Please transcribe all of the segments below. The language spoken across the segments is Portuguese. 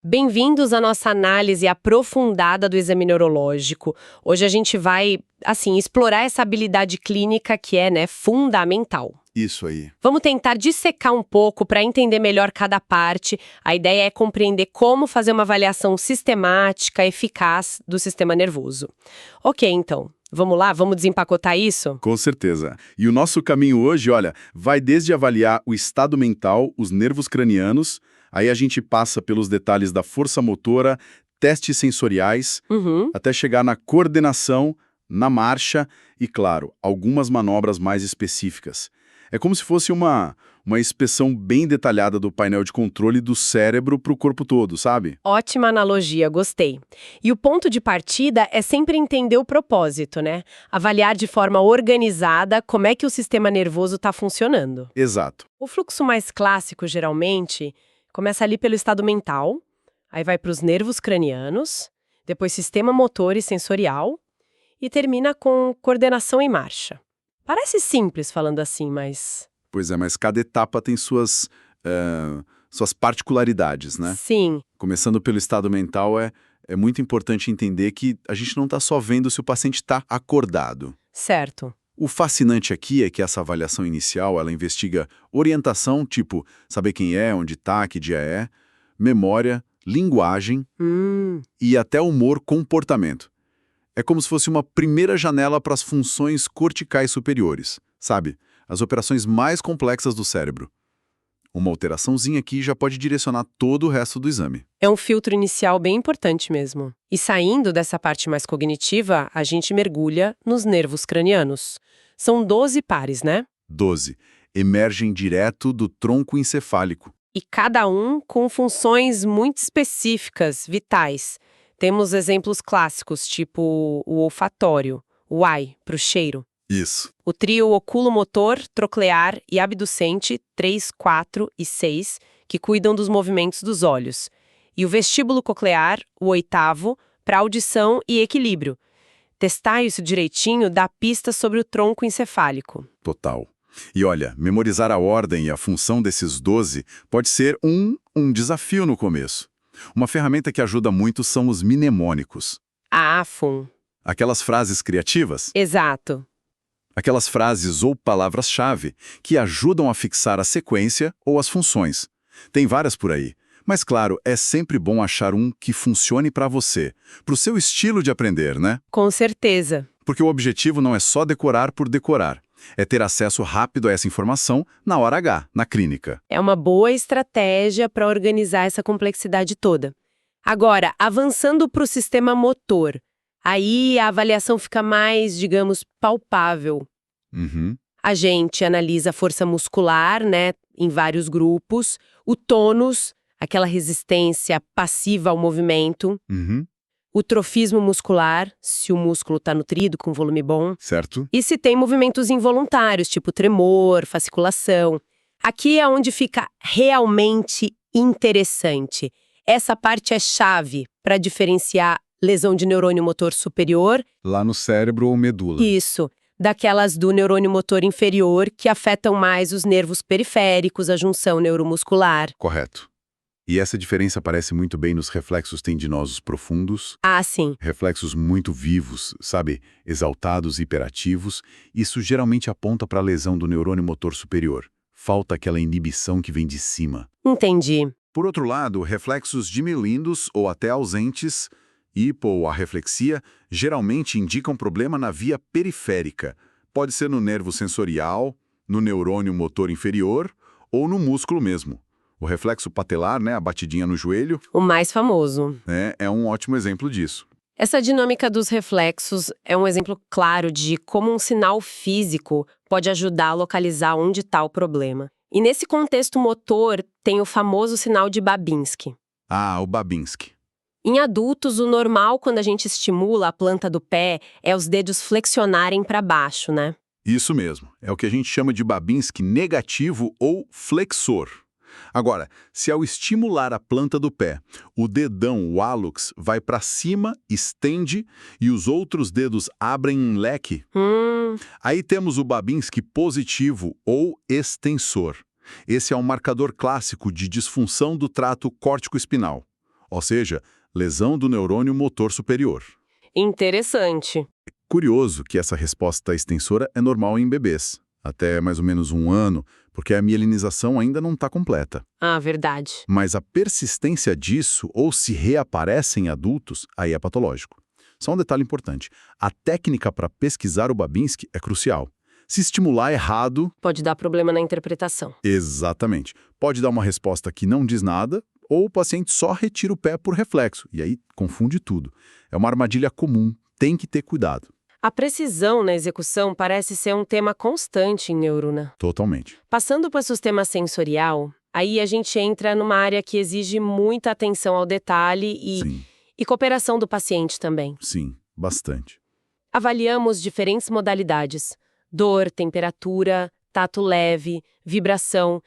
Bem-vindos à nossa análise aprofundada do exame neurológico. Hoje a gente vai, explorar essa habilidade clínica que é, fundamental. Isso aí. Vamos tentar dissecar um pouco para entender melhor cada parte. A ideia é compreender como fazer uma avaliação sistemática, eficaz do sistema nervoso. Ok, então. Vamos lá? Vamos desempacotar isso? Com certeza. E o nosso caminho hoje, olha, vai desde avaliar o estado mental, os nervos cranianos, aí a gente passa pelos detalhes da força motora, testes sensoriais, até chegar na coordenação, na marcha e, claro, algumas manobras mais específicas. É como se fosse uma inspeção bem detalhada do painel de controle do cérebro para o corpo todo, sabe? Ótima analogia, gostei. E o ponto de partida é sempre entender o propósito, né? Avaliar de forma organizada como é que o sistema nervoso está funcionando. Exato. O fluxo mais clássico, geralmente, começa ali pelo estado mental, aí vai para os nervos cranianos, depois sistema motor e sensorial, e termina com coordenação em marcha. Parece simples falando assim, mas... Pois é, mas cada etapa tem suas particularidades, né? Sim, Começando pelo estado mental, é muito importante entender que a gente não está só vendo se o paciente está acordado. certo. O fascinante aqui é que essa avaliação inicial, ela investiga orientação, tipo saber quem é, onde está, que dia é, memória, linguagem e até humor, comportamento. É como se fosse uma primeira janela para as funções corticais superiores, sabe? As operações mais complexas do cérebro. Uma alteraçãozinha aqui já pode direcionar todo o resto do exame. É um filtro inicial bem importante mesmo. E saindo dessa parte mais cognitiva, a gente mergulha nos nervos cranianos. São 12 pares, né? 12. Emergem direto do tronco encefálico. E cada um com funções muito específicas, vitais. Temos exemplos clássicos, tipo o olfatório, o eye, para o cheiro. Isso. O trio oculomotor, troclear e abducente, 3, 4 e 6, que cuidam dos movimentos dos olhos. E o vestíbulo coclear, o oitavo, para audição e equilíbrio. Testar isso direitinho dá pistas sobre o tronco encefálico. Total. E olha, memorizar a ordem e a função desses 12 pode ser um desafio no começo. Uma ferramenta que ajuda muito são os mnemônicos. A AFUN. Aquelas frases criativas, Exato. aquelas frases ou palavras-chave que ajudam a fixar a sequência ou as funções. Tem várias por aí. Mas claro, é sempre bom achar um que funcione para você, para o seu estilo de aprender, né? Com certeza. Porque o objetivo não é só decorar por decorar. É ter acesso rápido a essa informação na hora H, na clínica. É uma boa estratégia para organizar essa complexidade toda. Agora, avançando para o sistema motor, aí a avaliação fica mais, digamos, palpável. Uhum. A gente analisa a força muscular, em vários grupos, o tônus, aquela resistência passiva ao movimento, Uhum. o trofismo muscular, se o músculo está nutrido, com volume bom, Certo? e se tem movimentos involuntários, tipo tremor, fasciculação. Aqui é onde fica realmente interessante. Essa parte é chave para diferenciar lesão de neurônio motor superior, Lá no cérebro ou medula. isso, daquelas do neurônio motor inferior, que afetam mais os nervos periféricos, a junção neuromuscular. Correto. E essa diferença aparece muito bem nos reflexos tendinosos profundos, Ah, sim. reflexos muito vivos, sabe, exaltados e hiperativos. Isso geralmente aponta para a lesão do neurônio motor superior. Falta aquela inibição que vem de cima. Entendi. Por outro lado, reflexos dimilindos ou até ausentes, hipo ou arreflexia, geralmente indicam problema na via periférica. Pode ser no nervo sensorial, no neurônio motor inferior ou no músculo mesmo. O reflexo patelar, a batidinha no joelho, O mais famoso. é um ótimo exemplo disso. Essa dinâmica dos reflexos é um exemplo claro de como um sinal físico pode ajudar a localizar onde está o problema. E nesse contexto motor, tem o famoso sinal de Babinski. Ah, o Babinski. Em adultos, o normal quando a gente estimula a planta do pé é os dedos flexionarem para baixo, né? Isso mesmo. É o que a gente chama de Babinski negativo ou flexor. Agora, se ao estimular a planta do pé, o dedão, o hálux, vai para cima, estende e os outros dedos abrem um leque, aí temos o Babinski positivo ou extensor. Esse é um marcador clássico de disfunção do trato córtico-espinal. ou seja, lesão do neurônio motor superior. Interessante. Curioso que essa resposta extensora é normal em bebês, até mais ou menos 1 ano, porque a mielinização ainda não está completa. Ah, verdade. Mas a persistência disso, ou se reaparece em adultos, aí é patológico. Só um detalhe importante, a técnica para pesquisar o Babinski é crucial. Se estimular errado... Pode dar problema na interpretação. Exatamente. Pode dar uma resposta que não diz nada, ou o paciente só retira o pé por reflexo, e aí confunde tudo. É uma armadilha comum, tem que ter cuidado. A precisão na execução parece ser um tema constante em neurona. Totalmente. Passando para o sistema sensorial, aí a gente entra numa área que exige muita atenção ao detalhe Sim, e cooperação do paciente também. sim, bastante. Avaliamos diferentes modalidades: dor, temperatura, tato leve, vibração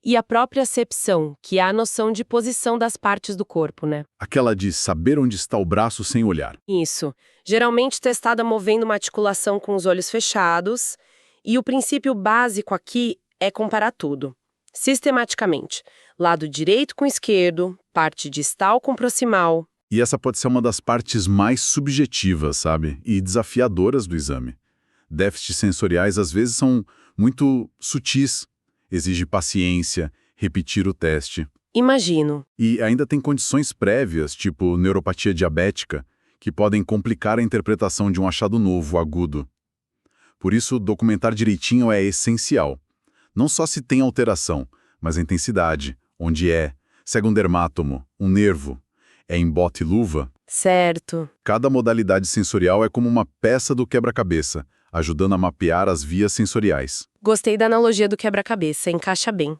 e a própria acepção, que é a noção de posição das partes do corpo, né? Aquela de saber onde está o braço sem olhar. Isso. Geralmente testada movendo uma articulação com os olhos fechados, e o princípio básico aqui é comparar tudo, sistematicamente. Lado direito com esquerdo, parte distal com proximal. E essa pode ser uma das partes mais subjetivas, sabe? E desafiadoras do exame. Déficits sensoriais às vezes são muito sutis. Exige paciência, repetir o teste. Imagino. E ainda tem condições prévias, tipo neuropatia diabética, que podem complicar a interpretação de um achado novo, agudo. Por isso, documentar direitinho é essencial. Não só se tem alteração, mas a intensidade, onde é, segue um dermátomo, um nervo, é em bota e luva. Certo. Cada modalidade sensorial é como uma peça do quebra-cabeça, ajudando a mapear as vias sensoriais. Gostei da analogia do quebra-cabeça, encaixa bem.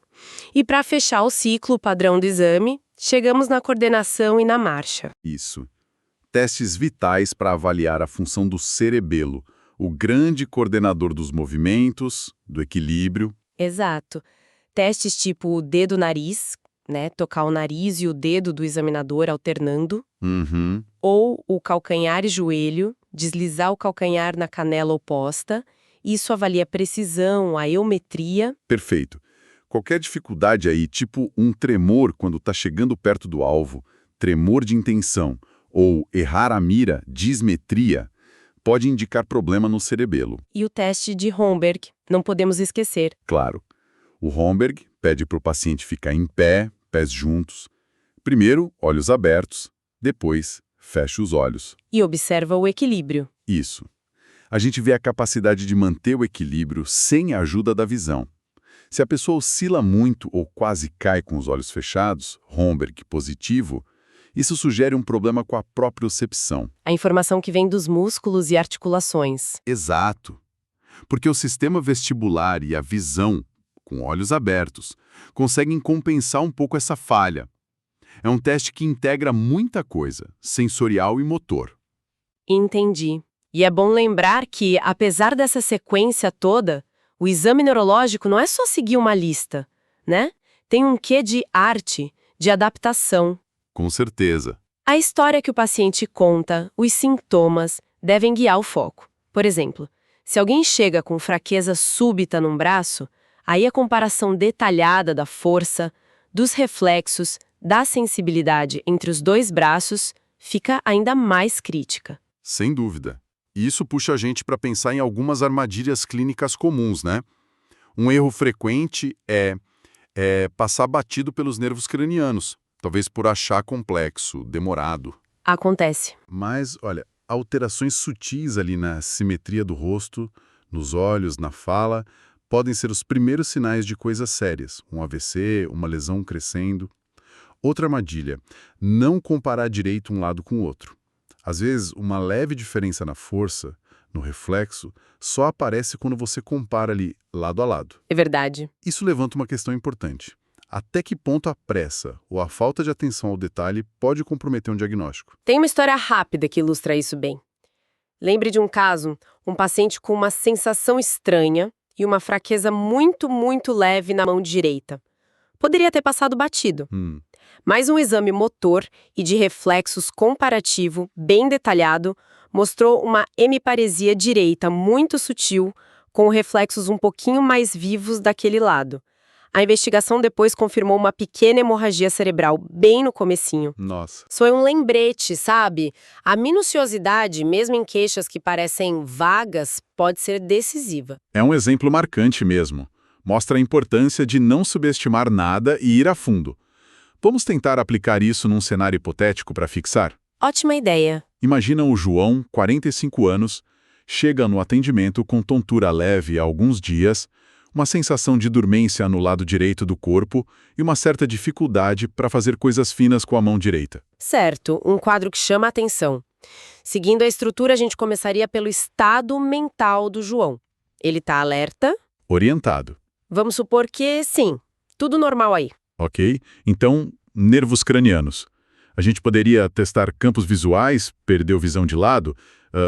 E para fechar o ciclo padrão do exame, chegamos na coordenação e na marcha. Isso. Testes vitais para avaliar a função do cerebelo, o grande coordenador dos movimentos, do equilíbrio. Exato. Testes tipo o dedo-nariz, né, tocar o nariz e o dedo do examinador alternando, Uhum. ou o calcanhar e joelho, deslizar o calcanhar na canela oposta. Isso avalia a precisão, a eumetria. Perfeito. Qualquer dificuldade aí, tipo um tremor quando está chegando perto do alvo, tremor de intenção, ou errar a mira, dismetria, pode indicar problema no cerebelo. E o teste de Romberg, não podemos esquecer. Claro. O Romberg pede para o paciente ficar em pé, pés juntos. Primeiro, olhos abertos, depois, fecha os olhos. E observa o equilíbrio. Isso. A gente vê a capacidade de manter o equilíbrio sem a ajuda da visão. Se a pessoa oscila muito ou quase cai com os olhos fechados, Romberg positivo, isso sugere um problema com a propriocepção. A informação que vem dos músculos e articulações. Exato. Porque o sistema vestibular e a visão, com olhos abertos, conseguem compensar um pouco essa falha. É um teste que integra muita coisa, sensorial e motor. Entendi. E é bom lembrar que, apesar dessa sequência toda, o exame neurológico não é só seguir uma lista, né? Tem um quê de arte, de adaptação. Com certeza. A história que o paciente conta, os sintomas, devem guiar o foco. Por exemplo, se alguém chega com fraqueza súbita num braço, aí a comparação detalhada da força, dos reflexos, da sensibilidade entre os dois braços fica ainda mais crítica. Sem dúvida. E isso puxa a gente para pensar em algumas armadilhas clínicas comuns, né? Um erro frequente é passar batido pelos nervos cranianos, talvez por achar complexo, demorado. Acontece. Mas, olha, alterações sutis ali na simetria do rosto, nos olhos, na fala, podem ser os primeiros sinais de coisas sérias, um AVC, uma lesão crescendo. Outra armadilha, não comparar direito um lado com o outro. Às vezes, uma leve diferença na força, no reflexo, só aparece quando você compara ali, lado a lado. É verdade. Isso levanta uma questão importante. Até que ponto a pressa ou a falta de atenção ao detalhe pode comprometer um diagnóstico? Tem uma história rápida que ilustra isso bem. Lembre de um caso, um paciente com uma sensação estranha e uma fraqueza muito, muito leve na mão direita. Poderia ter passado batido. Mas um exame motor e de reflexos comparativo, bem detalhado, mostrou uma hemiparesia direita muito sutil, com reflexos um pouquinho mais vivos daquele lado. A investigação depois confirmou uma pequena hemorragia cerebral bem no comecinho. Nossa. Isso foi um lembrete, sabe? A minuciosidade, mesmo em queixas que parecem vagas, pode ser decisiva. É um exemplo marcante mesmo. Mostra a importância de não subestimar nada e ir a fundo. Vamos tentar aplicar isso num cenário hipotético para fixar? Ótima ideia. Imagina o João, 45 anos, chega no atendimento com tontura leve há alguns dias, uma sensação de dormência no lado direito do corpo e uma certa dificuldade para fazer coisas finas com a mão direita. Certo, um quadro que chama a atenção. Seguindo a estrutura, a gente começaria pelo estado mental do João. Ele está alerta? Orientado. Vamos supor que sim, tudo normal aí. Ok? Então, nervos cranianos. A gente poderia testar campos visuais, perdeu visão de lado,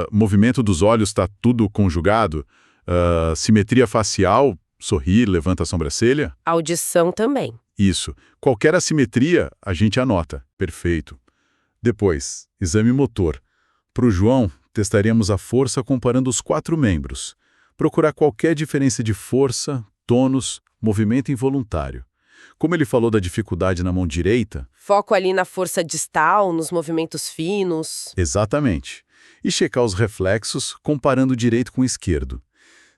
movimento dos olhos está tudo conjugado, simetria facial, sorri, levanta a sobrancelha. Audição também. Isso. Qualquer assimetria, a gente anota. Perfeito. Depois, exame motor. Para o João, testaríamos a força comparando os 4 membros. Procurar qualquer diferença de força, tônus, movimento involuntário. Como ele falou da dificuldade na mão direita... Foco ali na força distal, nos movimentos finos. Exatamente. E checar os reflexos comparando o direito com o esquerdo.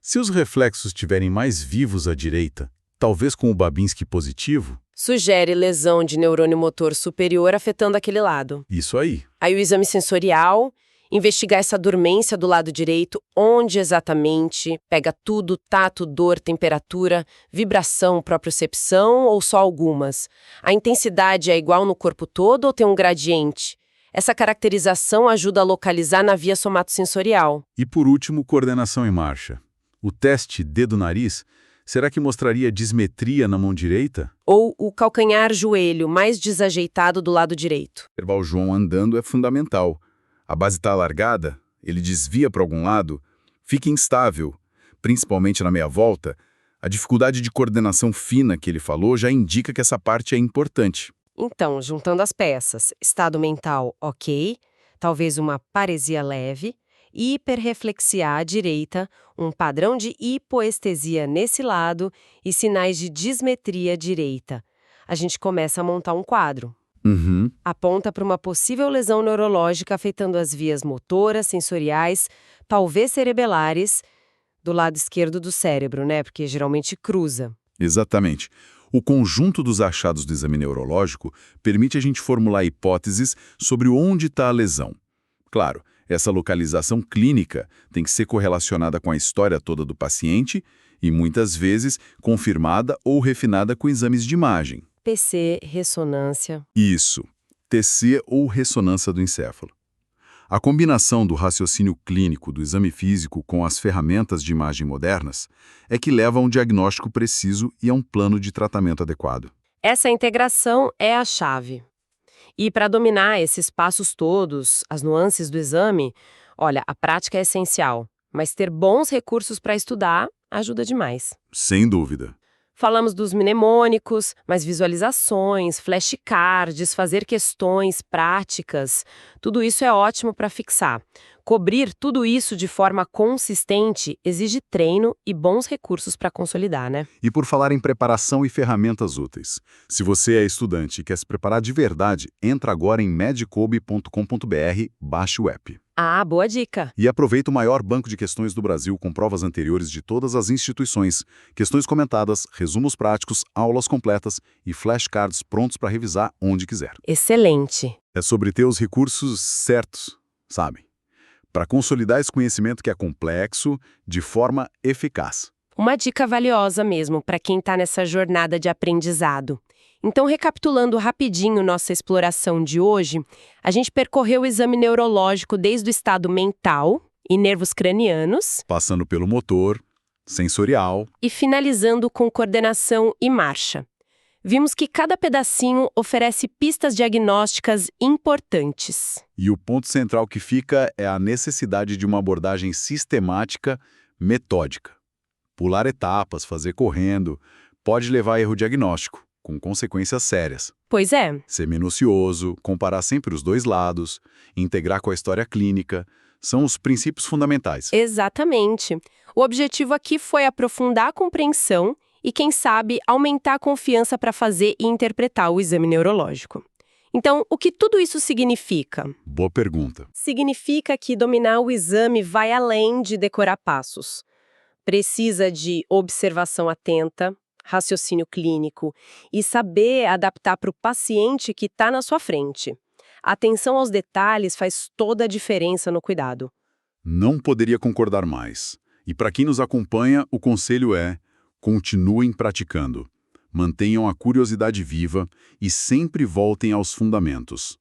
Se os reflexos estiverem mais vivos à direita, talvez com o Babinski positivo... Sugere lesão de neurônio motor superior afetando aquele lado. Isso aí. Aí o exame sensorial, investigar essa dormência do lado direito, onde exatamente, pega tudo, tato, dor, temperatura, vibração, propriocepção ou só algumas? A intensidade é igual no corpo todo ou tem um gradiente? Essa caracterização ajuda a localizar na via somatosensorial. E por último, coordenação em marcha. O teste dedo-nariz, será que mostraria dismetria na mão direita? Ou o calcanhar-joelho mais desajeitado do lado direito. Observar o João andando é fundamental. A base está alargada, ele desvia para algum lado, fica instável, principalmente na meia-volta. A dificuldade de coordenação fina que ele falou já indica que essa parte é importante. Então, juntando as peças, estado mental ok, talvez uma paresia leve, hiperreflexia à direita, um padrão de hipoestesia nesse lado e sinais de dismetria direita. A gente começa a montar um quadro. Uhum. Aponta para uma possível lesão neurológica afetando as vias motoras, sensoriais, talvez cerebelares, do lado esquerdo do cérebro, né? Porque geralmente cruza. Exatamente. O conjunto dos achados do exame neurológico permite a gente formular hipóteses sobre onde está a lesão. Claro, essa localização clínica tem que ser correlacionada com a história toda do paciente e, muitas vezes, confirmada ou refinada com exames de imagem. PC, ressonância. Isso, TC ou ressonância do encéfalo. A combinação do raciocínio clínico do exame físico com as ferramentas de imagem modernas é que leva a um diagnóstico preciso e a um plano de tratamento adequado. Essa integração é a chave. E para dominar esses passos todos, as nuances do exame, olha, a prática é essencial, mas ter bons recursos para estudar ajuda demais. Sem dúvida. Falamos dos mnemônicos, mas visualizações, flashcards, fazer questões práticas, tudo isso é ótimo para fixar. Cobrir tudo isso de forma consistente exige treino e bons recursos para consolidar, né? E por falar em preparação e ferramentas úteis, se você é estudante e quer se preparar de verdade, entra agora em medicobe.com.br, baixe o app. Ah, boa dica! E aproveita o maior banco de questões do Brasil com provas anteriores de todas as instituições, questões comentadas, resumos práticos, aulas completas e flashcards prontos para revisar onde quiser. Excelente! É sobre ter os recursos certos, sabe? Para consolidar esse conhecimento que é complexo de forma eficaz. Uma dica valiosa mesmo para quem está nessa jornada de aprendizado. Então, recapitulando rapidinho nossa exploração de hoje, a gente percorreu o exame neurológico desde o estado mental e nervos cranianos, Passando pelo motor, sensorial. e finalizando com coordenação e marcha. Vimos que cada pedacinho oferece pistas diagnósticas importantes. E o ponto central que fica é a necessidade de uma abordagem sistemática, metódica. Pular etapas, fazer correndo, pode levar a erro diagnóstico, com consequências sérias. Pois é, Ser minucioso, comparar sempre os dois lados, integrar com a história clínica, são os princípios fundamentais. exatamente. O objetivo aqui foi aprofundar a compreensão e, quem sabe, aumentar a confiança para fazer e interpretar o exame neurológico. Então, o que tudo isso significa? Boa pergunta. Significa que dominar o exame vai além de decorar passos. Precisa de observação atenta, raciocínio clínico e saber adaptar para o paciente que está na sua frente. Atenção aos detalhes faz toda a diferença no cuidado. Não poderia concordar mais. E para quem nos acompanha, o conselho é: continuem praticando. Mantenham a curiosidade viva e sempre voltem aos fundamentos.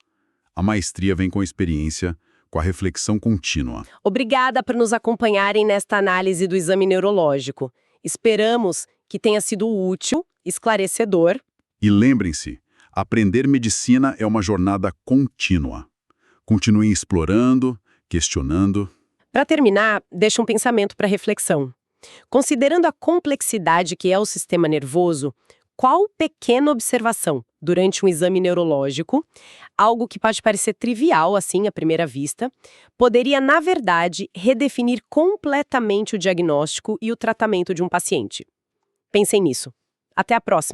A maestria vem com a experiência, com a reflexão contínua. Obrigada por nos acompanharem nesta análise do exame neurológico. Esperamos que tenha sido útil, esclarecedor. E lembrem-se, aprender medicina é uma jornada contínua. Continuem explorando, questionando. Para terminar, deixa um pensamento para reflexão. Considerando a complexidade que é o sistema nervoso, qual pequena observação durante um exame neurológico, algo que pode parecer trivial assim à primeira vista, poderia, na verdade, redefinir completamente o diagnóstico e o tratamento de um paciente? Pensem nisso. Até a próxima!